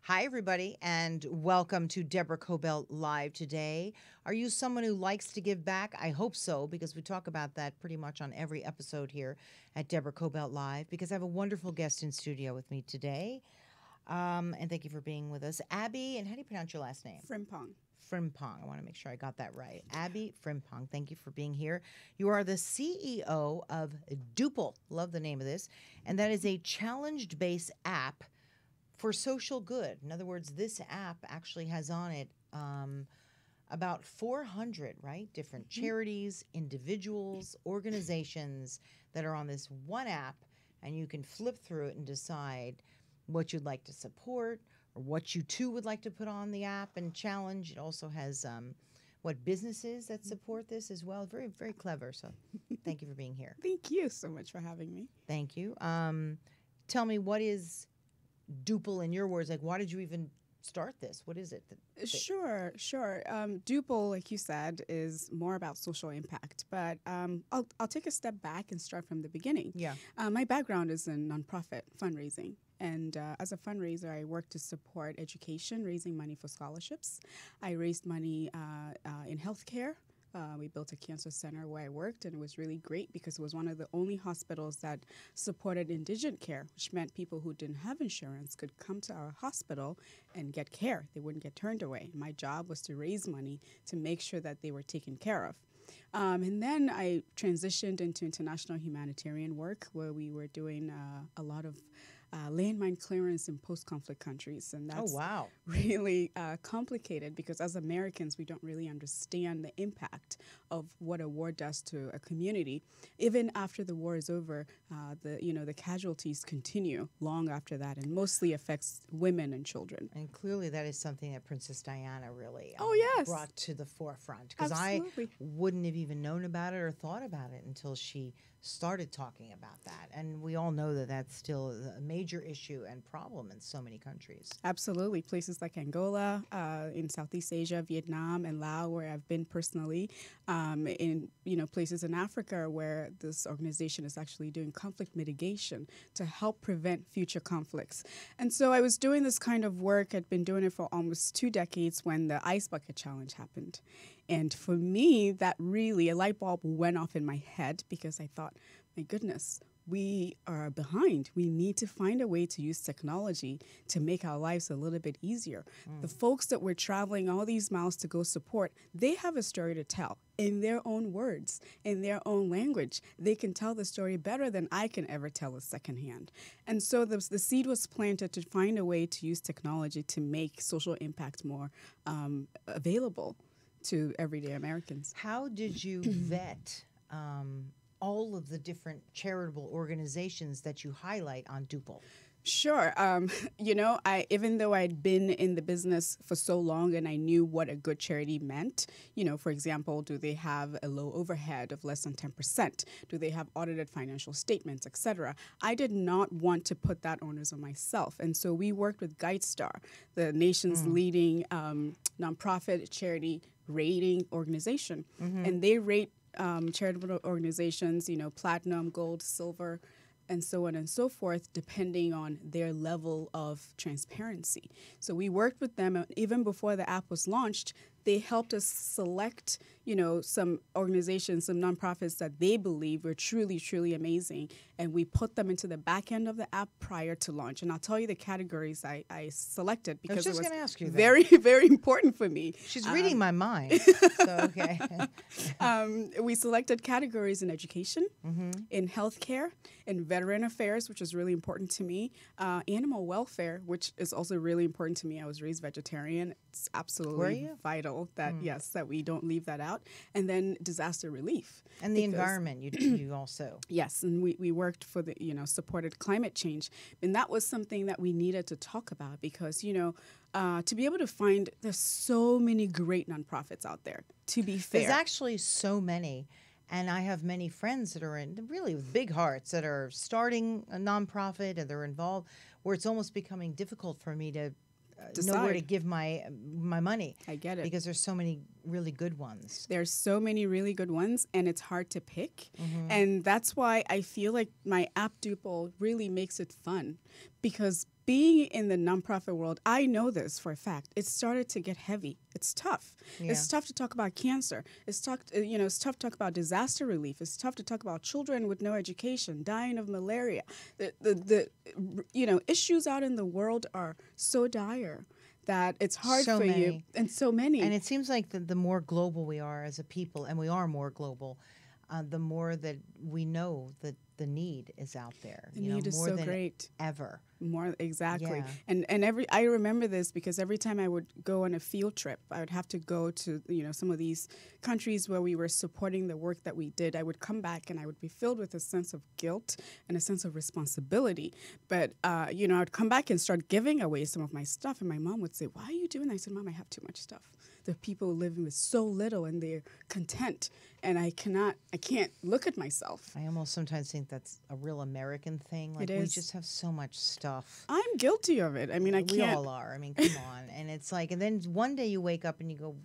Hi, everybody, and welcome to Deborah Kobylt Live today. Are you someone who likes to give back? I hope so, because we talk about that pretty much on every episode here at Deborah Kobylt Live, because I have a wonderful guest in studio with me today. And thank you for being with us. Abby, and how do you pronounce your last name? Frimpong. Frimpong. I want to make sure I got that right. Abby Frimpong, thank you for being here. You are the CEO of Duuple. Love the name of this. And that is a challenge-based app for social good. In other words, this app actually has on it about 400, right? Different charities, individuals, organizations that are on this one app, and you can flip through it and decide what you'd like to support or what you too would like to put on the app and challenge. It also has what businesses that support this as well. Very, very clever. So thank you for being here. Thank you so much for having me. Thank you. Tell me, what is Duuple in your words? Like, why did you even start this? What is it? Sure. Duuple, like you said, is more about social impact. But I'll take a step back and start from the beginning. Yeah. My background is in nonprofit fundraising. And as a fundraiser, I work to support education, raising money for scholarships. I raised money in healthcare. We built a cancer center where I worked, and it was really great because it was one of the only hospitals that supported indigent care, which meant people who didn't have insurance could come to our hospital and get care. They wouldn't get turned away. My job was to raise money to make sure that they were taken care of. And then I transitioned into international humanitarian work, where we were doing a lot of landmine clearance in post-conflict countries. And that's really complicated because as Americans, we don't really understand the impact of what a war does to a community. Even after the war is over, the casualties continue long after that, and mostly affects women and children. And clearly that is something that Princess Diana really brought to the forefront, because I wouldn't have even known about it or thought about it until she started talking about that. And we all know that that's still a major issue and problem in so many countries. Absolutely. Places like Angola, in Southeast Asia, Vietnam, and Laos, where I've been personally, in places in Africa where this organization is actually doing conflict mitigation to help prevent future conflicts. And so I was doing this kind of work. I'd been doing it for almost 2 decades when the Ice Bucket Challenge happened. And for me, that really, a light bulb went off in my head because I thought, my goodness, we are behind. We need to find a way to use technology to make our lives a little bit easier. The folks that we're traveling all these miles to go support, they have a story to tell in their own words, in their own language. They can tell the story better than I can ever tell it secondhand. And so the seed was planted to find a way to use technology to make social impact more available to everyday Americans. How did you vet all of the different charitable organizations that you highlight on Duuple? Sure. Even though I'd been in the business for so long and I knew what a good charity meant, for example, do they have a low overhead of less than 10%? Do they have audited financial statements, et cetera? I did not want to put that onus on myself. And so we worked with GuideStar, the nation's leading nonprofit charity rating organization. And they rate charitable organizations, platinum, gold, silver, and so on and so forth, depending on their level of transparency. So we worked with them, and even before the app was launched, they helped us select, some organizations, some nonprofits that they believe were truly, truly amazing. And we put them into the back end of the app prior to launch. And I'll tell you the categories I selected because it was ask you very, very important for me. She's reading my mind. So, okay. We selected categories in education, in healthcare, in veteran affairs, which is really important to me, animal welfare, which is also really important to me. I was raised vegetarian. It's absolutely vital that, that we don't leave that out. And then disaster relief. And the environment, you also. Yes, and we worked for the, supported climate change. And that was something that we needed to talk about because, to be able to find, there's so many great nonprofits out there, to be fair. There's actually so many. And I have many friends that are in really with big hearts that are starting a nonprofit and they're involved where it's almost becoming difficult for me to know where to give my money. I get it. Because there's so many really good ones. There's so many really good ones, and it's hard to pick. And that's why I feel like my app Duuple really makes it fun because being in the nonprofit world, I know this for a fact. It started to get heavy. It's tough. Yeah. It's tough to talk about cancer. It's tough, it's tough to talk about disaster relief. It's tough to talk about children with no education, dying of malaria. The issues out in the world are so dire that it's hard So for many. you. And so many. And it seems like the more global we are as a people, and we are more global, the more that we know that the need is out there. The need is more so than great. ever. More exactly. Yeah. And I remember this because every time I would go on a field trip, I would have to go to some of these countries where we were supporting the work that we did. I would come back and I would be filled with a sense of guilt and a sense of responsibility. But I would come back and start giving away some of my stuff, and my mom would say, "Why are you doing that?" I said, "Mom, I have too much stuff. The people living with so little and they're content, and I can't look at myself." I almost sometimes think that's a real American thing. Like, It is. we just have so much stuff. I'm guilty of it. I mean, I We can't. all are. I mean, come on. And it's like, and then one day you wake up and you go,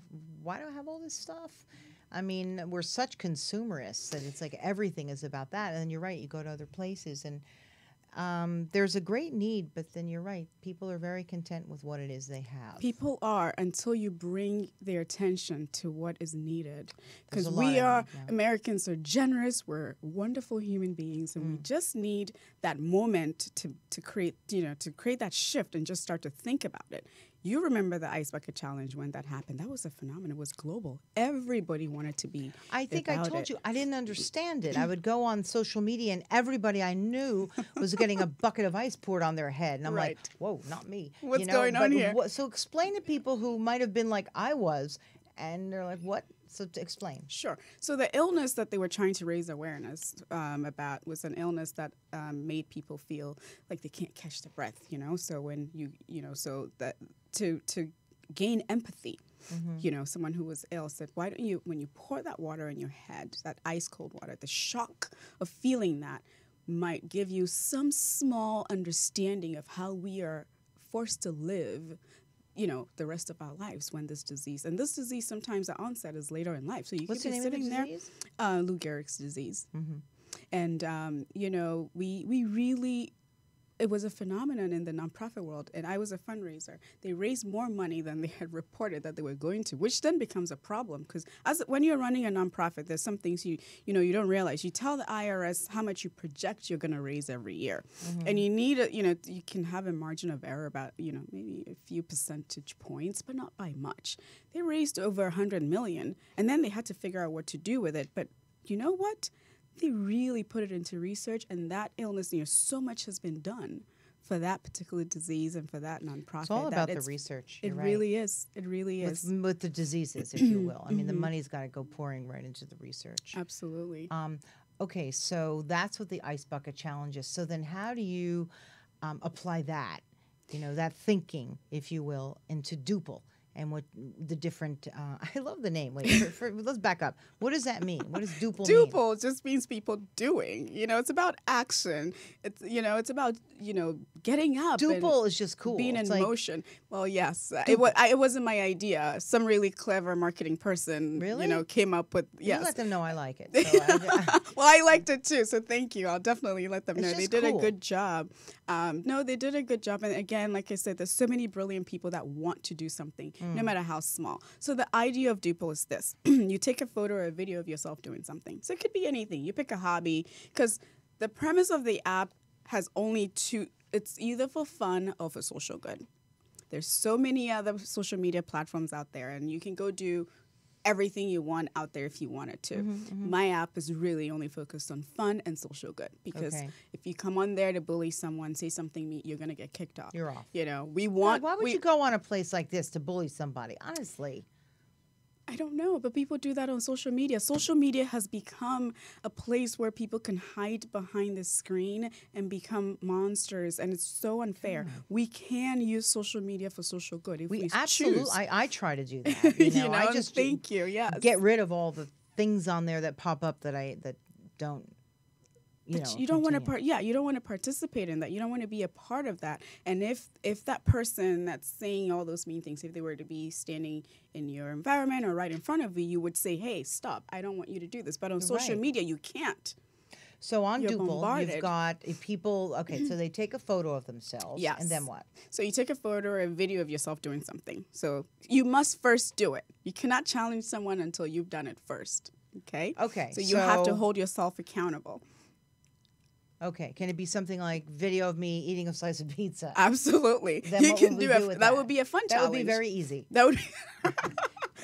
why do I have all this stuff? I mean, we're such consumerists that it's like everything is about that. And then you're right, you go to other places and there's a great need, but then you're right. People are very content with what it is they have. People are, until you bring their attention to what is needed. There's Because a lot we of are, it, yeah. Americans are generous, we're wonderful human beings, and we just need that moment to create that shift and just start to think about it. You remember the Ice Bucket Challenge when that happened. That was a phenomenon. It was global. Everybody wanted to be I think I about told it. you, I didn't understand it. I would go on social media and everybody I knew was getting a bucket of ice poured on their head. And I'm like, Right. whoa, not me. What's going on here? So explain to people who might have been like I was, and they're like, what? So to explain. Sure. So the illness that they were trying to raise awareness about was an illness that made people feel like they can't catch their breath. So when so that to gain empathy, someone who was ill said, why don't you, when you pour that water in your head, that ice cold water, the shock of feeling that might give you some small understanding of how we are forced to live the rest of our lives when this disease. And this disease, sometimes the onset is later in life. So you What's could the be name of the sitting there. disease? Lou Gehrig's disease. And, we really, it was a phenomenon in the nonprofit world. And I was a fundraiser. They raised more money than they had reported that they were going to, which then becomes a problem. Because when you're running a nonprofit, there's some things you don't realize. You tell the IRS how much you project you're going to raise every year. And you need, you can have a margin of error about, maybe a few percentage points, but not by much. They raised over 100 million, and then they had to figure out what to do with it. But you know what? They really put it into research, and that illness, so much has been done for that particular disease and for that nonprofit. It's all about the research. You're It right. really is. It really is. With the diseases, if you will. I mean, the money's got to go pouring right into the research. Absolutely. Okay, so that's what the Ice Bucket Challenge is. So then how do you apply that, that thinking, if you will, into Duuple? And what the different, I love the name. Wait, let's back up. What does that mean? What does Duuple mean? Duuple just means people doing. It's about action. It's about getting up. Duuple and is just cool. Being It's in like, motion. Well, yes, it wasn't my idea. Some really clever marketing person, Really? came up with you yes. let them know I like it. So Well, I liked it too, so thank you. I'll definitely let them It's know. They just did cool. a good job. No, they did a good job. And again, like I said, there's so many brilliant people that want to do something, no matter how small. So the idea of Duuple is this. You take a photo or a video of yourself doing something. So it could be anything. You pick a hobby, because the premise of the app has only two. It's either for fun or for social good. There's so many other social media platforms out there, and you can go do everything you want out there if you wanted to. My app is really only focused on fun and social good, because Okay. if you come on there to bully someone, say something mean, you're going to get kicked off. You're off. We want... why would you go on a place like this to bully somebody? Honestly. I don't know, but people do that on social media. Social media has become a place where people can hide behind the screen and become monsters, and it's so unfair. We can use social media for social good if we absolutely. choose. I try to do that. I just thank you. Yes. get rid of all the things on there that pop up that don't. But you don't want to continue. you don't want to participate in that. You don't want to be a part of that. And if that person that's saying all those mean things, if they were to be standing in your environment or right in front of you, you would say, "Hey, stop! I don't want you to do this." But on social Right. media, you can't. So on You're Duple, bombarded. you've got people, okay, so they take a photo of themselves. Yes. And then what? So you take a photo or a video of yourself doing something. So you must first do it. You cannot challenge someone until you've done it first. Okay? Okay. So you have to hold yourself accountable. Okay. Can it be something like video of me eating a slice of pizza? Absolutely. Then You what can would we do do it. with That would be a fun That challenge. would be very easy. That would be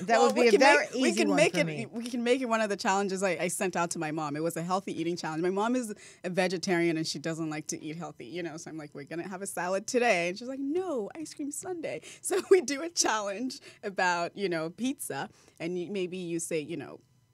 That would be a very easy we can one make for it, me. We can make it one of the challenges I sent out to my mom. It was a healthy eating challenge. My mom is a vegetarian and she doesn't like to eat healthy, you know. So I'm like, we're gonna have a salad today, and she's like, no, ice cream sundae. So we do a challenge about pizza, and maybe you say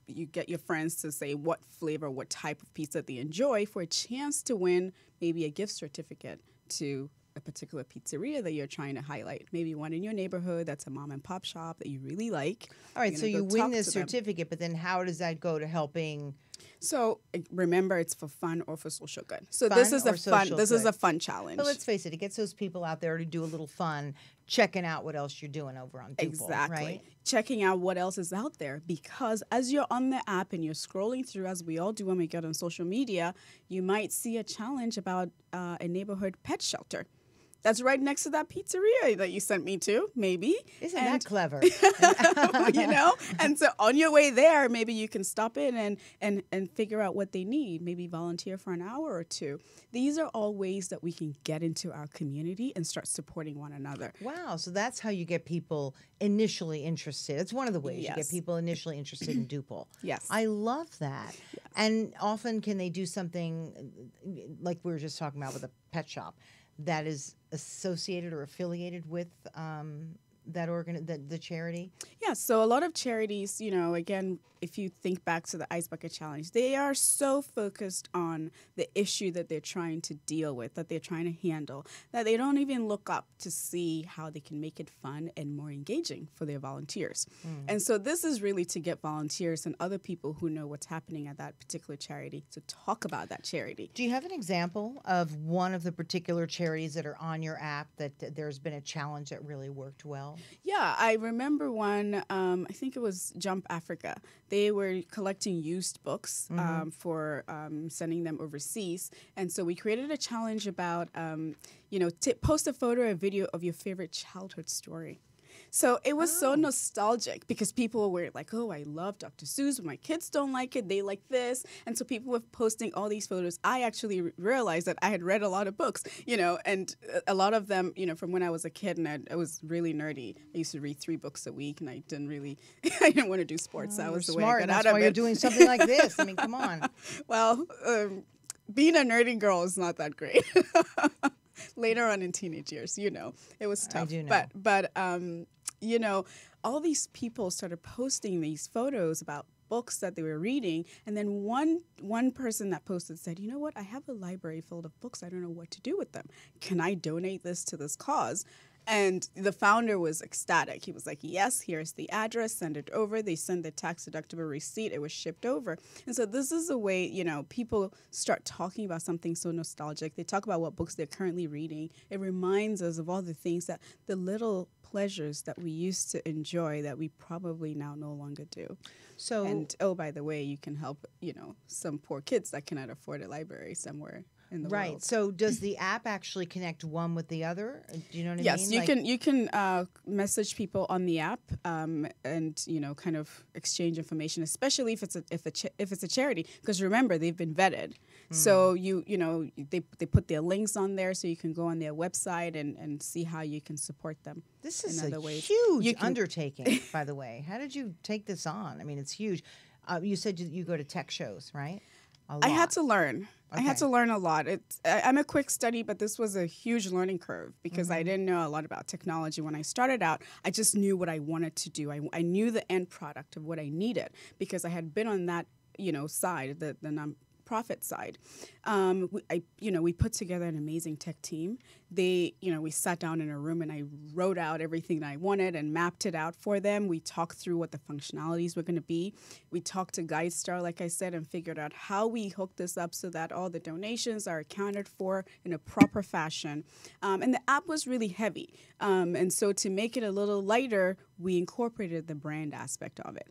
you get your friends to say what flavor, what type of pizza they enjoy for a chance to win maybe a gift certificate to a particular pizzeria that you're trying to highlight. Maybe one in your neighborhood that's a mom and pop shop that you really like. All right, so you go win talk this to them. certificate, but then how does that go to helping? So remember, it's for fun or for social good. So Fun this is or a fun. social This is good? a fun challenge. But let's face it, it gets those people out there to do a little fun, checking out what else you're doing over on Duple, Exactly. right? Checking out what else is out there, because as you're on the app and you're scrolling through, as we all do when we get on social media, you might see a challenge about a neighborhood pet shelter. That's right next to that pizzeria that you sent me to, maybe. Isn't that clever? And so on your way there, maybe you can stop in and figure out what they need, maybe volunteer for an hour or two. These are all ways that we can get into our community and start supporting one another. Wow, so that's how you get people initially interested. It's one of the ways you get Yes. people initially interested in Duple. Yes. I love that. Yes. And often can they do something like we were just talking about with a pet shop that is associated or affiliated with the charity? Yeah, so a lot of charities, again, if you think back to the Ice Bucket Challenge, they are so focused on the issue that they're trying to deal with, that they're trying to handle, that they don't even look up to see how they can make it fun and more engaging for their volunteers. And so this is really to get volunteers and other people who know what's happening at that particular charity to talk about that charity. Do you have an example of one of the particular charities that are on your app that there's been a challenge that really worked well? Yeah, I remember one, I think it was Jump Africa. They were collecting used books for sending them overseas. And so we created a challenge about, post a photo or video of your favorite childhood story. So it was so nostalgic because people were like, oh, I love Dr. Seuss, but my kids don't like it. They like this. And so people were posting all these photos. I actually realized that I had read a lot of books, and a lot of them, from when I was a kid, and I was really nerdy. I used to read 3 books a week, and I didn't want to do sports. That was the way I got out That's of why it. you're doing something like this. I mean, come on. Well, being a nerdy girl is not that great. Later on in teenage years, it was tough. I do know. But all these people started posting these photos about books that they were reading, and then one person that posted said, you know what, I have a library full of books. I don't know what to do with them. Can I donate this to this cause? And the founder was ecstatic. He was like, yes, here's the address, send it over. They send the tax-deductible receipt. It was shipped over. And so this is a way, people start talking about something so nostalgic. They talk about what books they're currently reading. It reminds us of all the things the little pleasures that we used to enjoy that we probably now no longer do. So, and, by the way, you can help, some poor kids that cannot afford a library somewhere in the right. world. So does the app actually connect one with the other? Do you know what I Yes, mean? you can message people on the app and kind of exchange information, especially if it's a charity, because remember they've been vetted. So they put their links on there, so you can go on their website and see how you can support them. This is in a other ways. huge undertaking, by the way. How did you take this on? I mean, it's huge. You said you go to tech shows, right? I had to learn. Okay. I had to learn a lot. I'm a quick study, but this was a huge learning curve because I didn't know a lot about technology when I started out. I just knew what I wanted to do. I knew the end product of what I needed because I had been on that side, the nonprofit side. We put together an amazing tech team. We sat down in a room and I wrote out everything I wanted and mapped it out for them. We talked through what the functionalities were going to be. We talked to GuideStar, like I said, and figured out how we hook this up so that all the donations are accounted for in a proper fashion. And the app was really heavy. And so to make it a little lighter, we incorporated the brand aspect of it.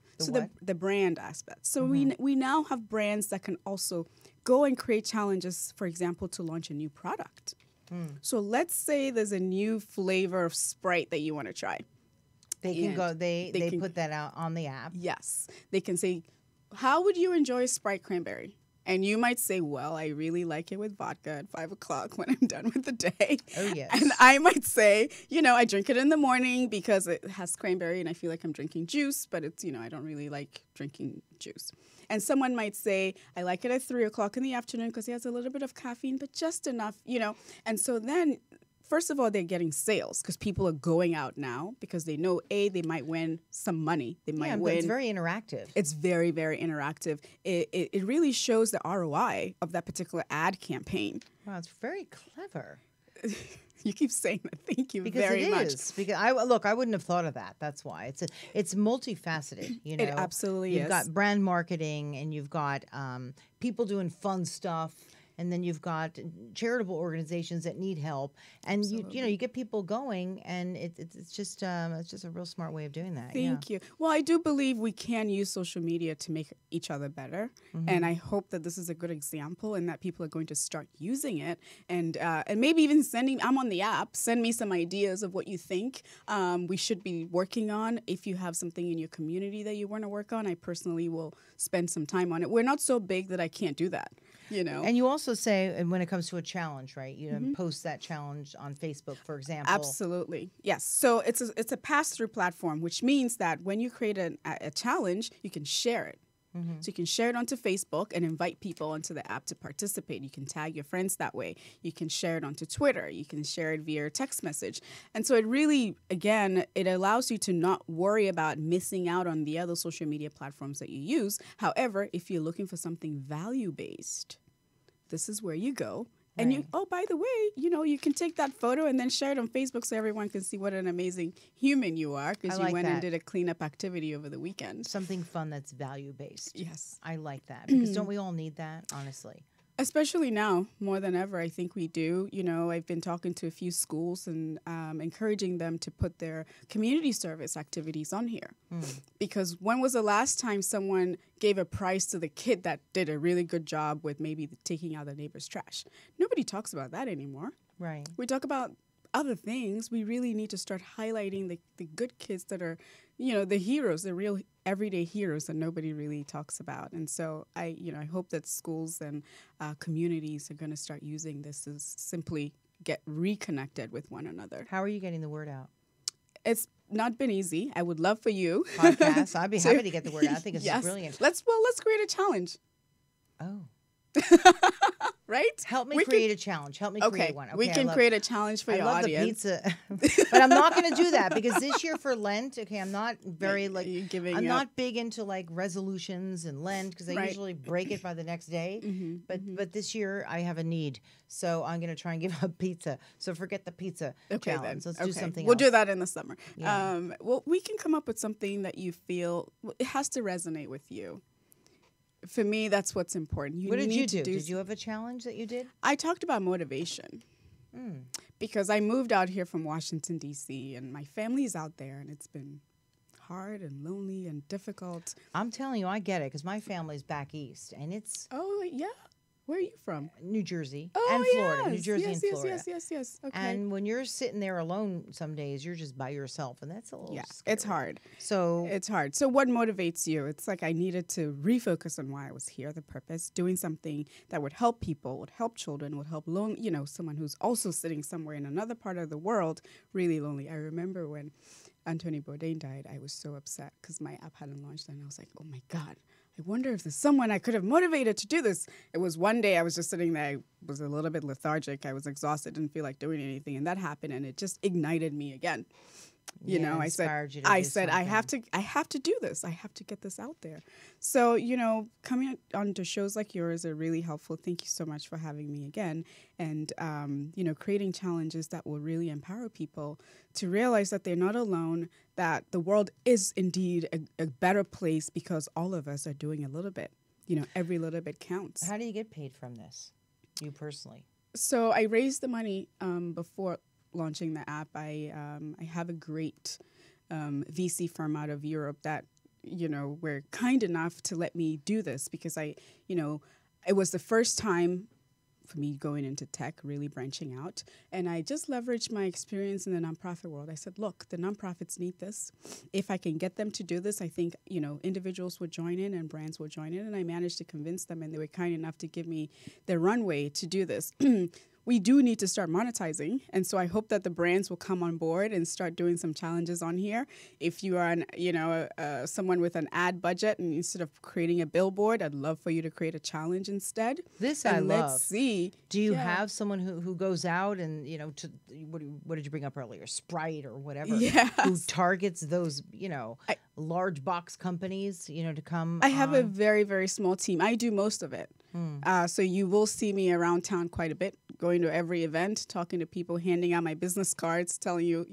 The brand aspect. So we now have brands that can also go and create challenges, for example, to launch a new product. So let's say there's a new flavor of Sprite that you want to try. They can go. They put that out on the app. Yes, they can say, "How would you enjoy Sprite cranberry?" And you might say, "Well, I really like it with vodka at 5 o'clock when I'm done with the day." Oh yes. And I might say, I drink it in the morning because it has cranberry and I feel like I'm drinking juice, but it's I don't really like drinking juice. And someone might say, I like it at 3 o'clock in the afternoon because it has a little bit of caffeine, but just enough, And so then, first of all, they're getting sales because people are going out now because they know, they might win some money. They might win. It's very interactive. It's very, very interactive. It really shows the ROI of that particular ad campaign. Wow, it's very clever. You keep saying that. Thank you because very much. Because it is. Because I wouldn't have thought of that. That's why it's multifaceted. It absolutely is. You've got brand marketing, and you've got people doing fun stuff, and then you've got charitable organizations that need help, and you get people going, and it's just a real smart way of doing that. Thank you. Well, I do believe we can use social media to make each other better, and I hope that this is a good example, and that people are going to start using it, and maybe even I'm on the app. Send me some ideas of what you think we should be working on. If you have something in your community that you want to work on, I personally will spend some time on it. We're not so big that I can't do that. And you also say, and when it comes to a challenge, right? You post that challenge on Facebook, for example. Absolutely, yes. So it's a pass-through platform, which means that when you create a challenge, you can share it. So you can share it onto Facebook and invite people onto the app to participate. You can tag your friends that way. You can share it onto Twitter. You can share it via text message. And so it really, again, it allows you to not worry about missing out on the other social media platforms that you use. However, if you're looking for something value-based, this is where you go. And by the way, you can take that photo and then share it on Facebook so everyone can see what an amazing human you are because you went and did a cleanup activity over the weekend. Something fun that's value-based. Yes. I like that because don't we all need that, honestly? Especially now, more than ever, I think we do. I've been talking to a few schools and encouraging them to put their community service activities on here. Because when was the last time someone gave a prize to the kid that did a really good job with maybe taking out the neighbor's trash? Nobody talks about that anymore. Right. We talk about other things. We really need to start highlighting the good kids that are, the heroes, the real everyday heroes that nobody really talks about. And so I hope that schools and communities are going to start using this to simply get reconnected with one another. How are you getting the word out? It's not been easy. I would love for you. Podcasts. I'd be happy to get the word out. I think it's brilliant. Let's create a challenge. Oh. Right? Help me create a challenge. Help me create one. Okay, we can create a challenge for your audience. I love the pizza. But I'm not going to do that because this year for Lent, I'm not very not big into resolutions and Lent because I usually break it by the next day. But this year I have a need. So I'm going to try and give up pizza. So forget the pizza challenge. Let's do something else. We'll do that in the summer. Yeah. Well, we can come up with something that you feel it has to resonate with you. For me, that's what's important. What did you do? Did you have a challenge that you did? I talked about motivation because I moved out here from Washington, D.C., and my family's out there, and it's been hard and lonely and difficult. I'm telling you, I get it because my family's back east, and it's... Oh, yeah? Where are you from? New Jersey and Florida. Yes. New Jersey and Florida. Yes. Okay. And when you're sitting there alone some days, you're just by yourself, and that's a little scary. It's hard. It's hard. So what motivates you? It's like I needed to refocus on why I was here, the purpose, doing something that would help people, would help children, would help someone who's also sitting somewhere in another part of the world, really lonely. I remember when Anthony Bourdain died, I was so upset because my app hadn't launched, and I was like, oh my God. I wonder if there's someone I could have motivated to do this. It was one day I was just sitting there. I was a little bit lethargic. I was exhausted, didn't feel like doing anything. And that happened, and it just ignited me again. I said, I have to do this. I have to get this out there. So, coming on to shows like yours are really helpful. Thank you so much for having me again. And, creating challenges that will really empower people to realize that they're not alone, that the world is indeed a better place because all of us are doing a little bit. Every little bit counts. How do you get paid from this, you personally? So I raised the money before launching the app. I have a great VC firm out of Europe that, were kind enough to let me do this because it was the first time for me going into tech, really branching out. And I just leveraged my experience in the nonprofit world. I said, look, the nonprofits need this. If I can get them to do this, I think, individuals would join in and brands will join in. And I managed to convince them, and they were kind enough to give me the runway to do this. We do need to start monetizing. And so I hope that the brands will come on board and start doing some challenges on here. If you are someone with an ad budget, and instead of creating a billboard, I'd love for you to create a challenge instead. This I love. Let's see. Do you have someone who goes out and, what did you bring up earlier? Sprite or whatever. Yes. Who targets those, large box companies, to come I have a very, very small team. I do most of it. So you will see me around town quite a bit, going to every event, talking to people, handing out my business cards, telling you,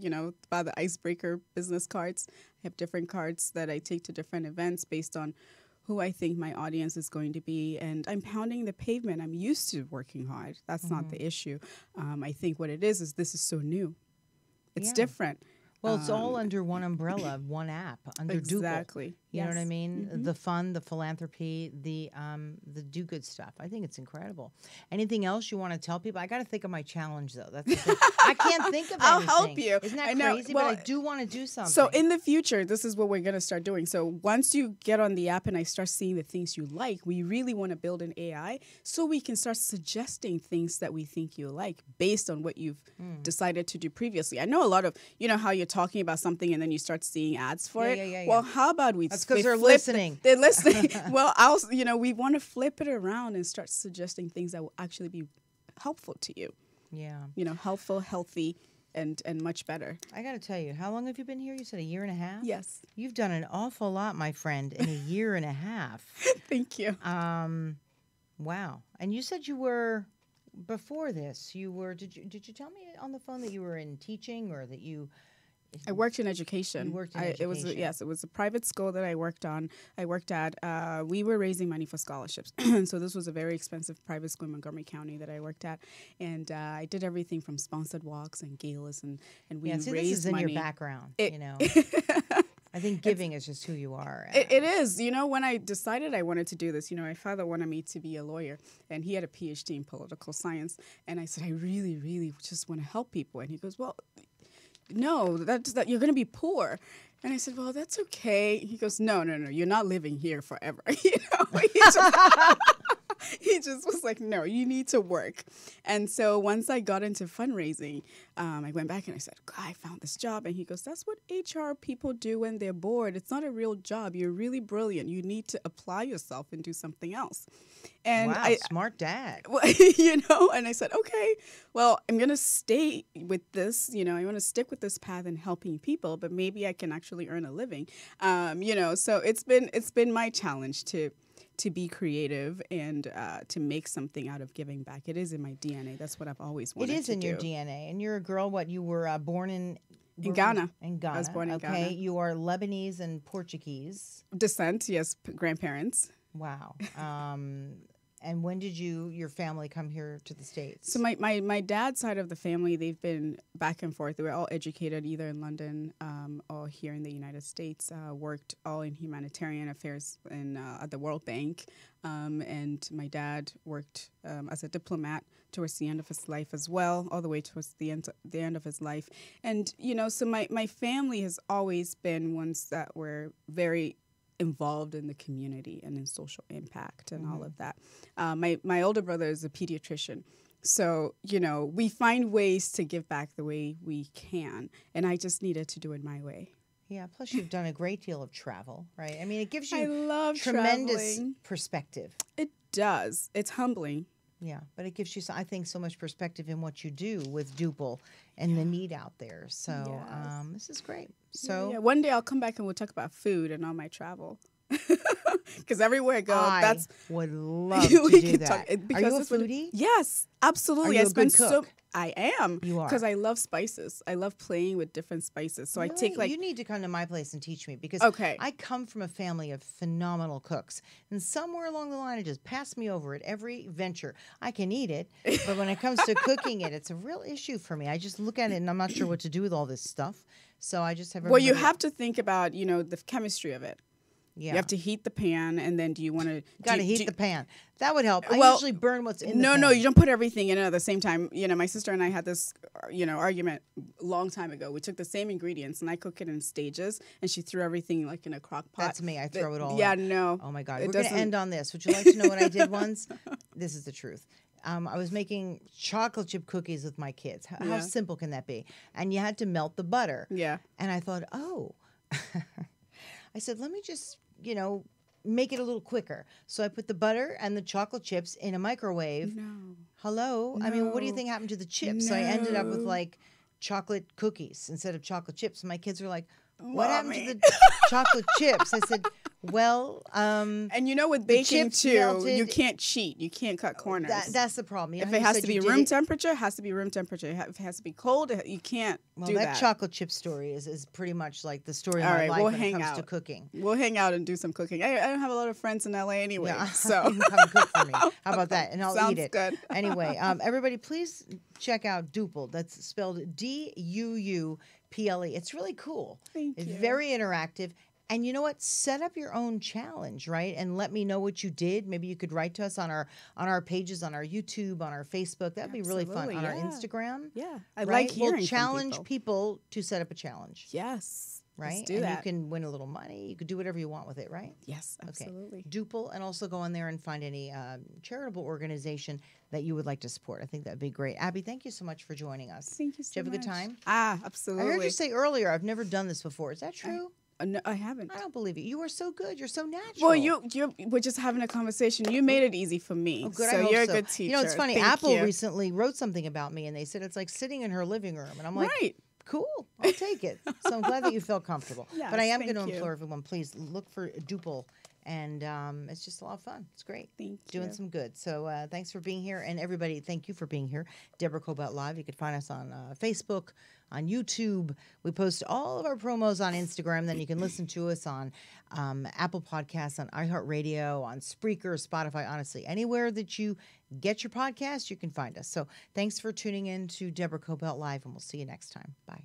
about the icebreaker business cards. I have different cards that I take to different events based on who I think my audience is going to be. And I'm pounding the pavement. I'm used to working hard. That's not the issue. I think what it is this is so new. It's different. Well, it's all under one umbrella, one app, under Duuple. Exactly. You know what I mean? The fun, the philanthropy, the do good stuff. I think it's incredible. Anything else you want to tell people? I got to think of my challenge, though. That's the thing. I can't think of anything. I'll help you. Isn't that crazy? Well, but I do want to do something. So in the future, this is what we're going to start doing. So once you get on the app and I start seeing the things you like, we really want to build an AI so we can start suggesting things that we think you like based on what you've decided to do previously. I know a lot of, how you're talking about something and then you start seeing ads for it. Yeah. Well, how about we... That's because they're listening. They're listening. Well, we want to flip it around and start suggesting things that will actually be helpful to you. Yeah. Helpful, healthy, and much better. I got to tell you, how long have you been here? You said 1.5 years? Yes. You've done an awful lot, my friend, in 1.5 years. Thank you. Wow. And you said you were... Before this, you were... Did you tell me on the phone that you were in teaching or that you... I worked in education. You worked in education. It was a private school that I worked at. We were raising money for scholarships. So this was a very expensive private school in Montgomery County that I worked at. And I did everything from sponsored walks and galas and we raised money. This is in your background, I think giving is just who you are. It is. When I decided I wanted to do this, my father wanted me to be a lawyer, and he had a PhD in political science. And I said, I really, really just want to help people. And he goes, well... No, that you're going to be poor. And I said, well, that's okay. He goes, no, you're not living here forever. He just was like, no, you need to work. And so once I got into fundraising, I went back and I said, I found this job. And he goes, that's what HR people do when they're bored. It's not a real job. You're really brilliant. You need to apply yourself and do something else. And wow, smart dad. And I said, okay, well, I'm going to stay with this. I want to stick with this path in helping people, but maybe I can actually earn a living. So it's been my challenge to be creative and to make something out of giving back. It is in my DNA. That's what I've always wanted to do. It is in your DNA. And you're a girl, you were born in Ghana. In Ghana. I was born in Ghana. Okay, you are Lebanese and Portuguese. Descent, yes, grandparents. Wow. And when did your family come here to the States? So my dad's side of the family, they've been back and forth. They were all educated either in London or here in the United States, worked all in humanitarian affairs at the World Bank. And my dad worked as a diplomat towards the end of his life as well, all the way towards the end of his life. And, so my family has always been ones that were very involved in the community and in social impact and all of that. My older brother is a pediatrician. So, we find ways to give back the way we can. And I just needed to do it my way. Yeah, plus you've done a great deal of travel, right? I mean, it gives you tremendous traveling. Perspective. It does. It's humbling. Yeah, but it gives you, I think, so much perspective in what you do with Duuple and the need out there. So this is great. So one day I'll come back and we'll talk about food and all my travel. Because everywhere I go, would love to do that. Are you a foodie? Yes, absolutely. Are you a good cook? I am. You are. Because I love spices. I love playing with different spices. So really? You need to come to my place and teach me because I come from a family of phenomenal cooks. And somewhere along the line, it just passed me over at every venture. I can eat it, but when it comes to cooking it, it's a real issue for me. I just look at it and I'm not sure what to do with all this stuff. So I just have Well, you have to think about, the chemistry of it. You have to heat the pan, and then do you want to... Got to heat the pan. That would help. I Well, usually burn what's in the pan. No, you don't put everything in it at the same time. My sister and I had this, argument a long time ago. We took the same ingredients, and I cook it in stages, and she threw everything like in a crock pot. That's me. I throw it all in. Yeah, no. Oh, my God. We're going to end on this. Would you like to know what I did once? This is the truth. I was making chocolate chip cookies with my kids. How simple can that be? And you had to melt the butter. Yeah. And I thought, I said, let me just, make it a little quicker. So I put the butter and the chocolate chips in a microwave. No. Hello? No. I mean, what do you think happened to the chips? No. So I ended up with like chocolate cookies instead of chocolate chips. My kids were like, what happened to the chocolate chips? I said, well, and with baking too, melted. you can't cheat. You can't cut corners. That's the problem. If it has to be room temperature, it has to be room temperature. If it has to be cold, you can't do that. That chocolate chip story is pretry much like the story of my life when it comes to cooking. We'll hang out and do some cooking. I don't have a lot of friends in LA anyway, so you can come and cook for me. How about that? And I'll eat it. Sounds good. Anyway, everybody, please check out Duuple. That's spelled Duuple. It's really cool. Thank you. It's very interactive. And you know what? Set up your own challenge, right? And let me know what you did. Maybe you could write to us on our pages, on our YouTube, on our Facebook. That'd be really fun. On our Instagram. Yeah. I like hearing We'll challenge from people to set up a challenge. Yes. Right? Let's do that. You can win a little money. You could do whatever you want with it, right? Yes, absolutely. Okay. Duuple, and also go on there and find any charitable organization that you would like to support. I think that'd be great. Abby, thank you so much for joining us. Thank you so much. Did you have a good time? Absolutely. I heard you say earlier, I've never done this before. Is that true? No, I haven't. I don't believe you. You are so good. You're so natural. Well, we're just having a conversation. You made it easy for me. Oh, good. So you're a good teacher. It's funny. Thank Apple you. recently wrote something about me, and they said it's like sitting in her living room. And I'm like, right. Cool. I'll take it. So I'm glad that you felt comfortable. Yes, but I am going to thank you. implore everyone, please look for Duuple. And it's just a lot of fun. It's great. Thank Doing you. some good. So thanks for being here. And everybody, thank you for being here. Deborah Kobylt Live. You can find us on Facebook, on YouTube. We post all of our promos on Instagram. Then you can listen to us on Apple Podcasts, on iHeartRadio, on Spreaker, Spotify. Honestly, anywhere that you get your podcast, you can find us. So thanks for tuning in to Deborah Kobylt Live, and we'll see you next time. Bye.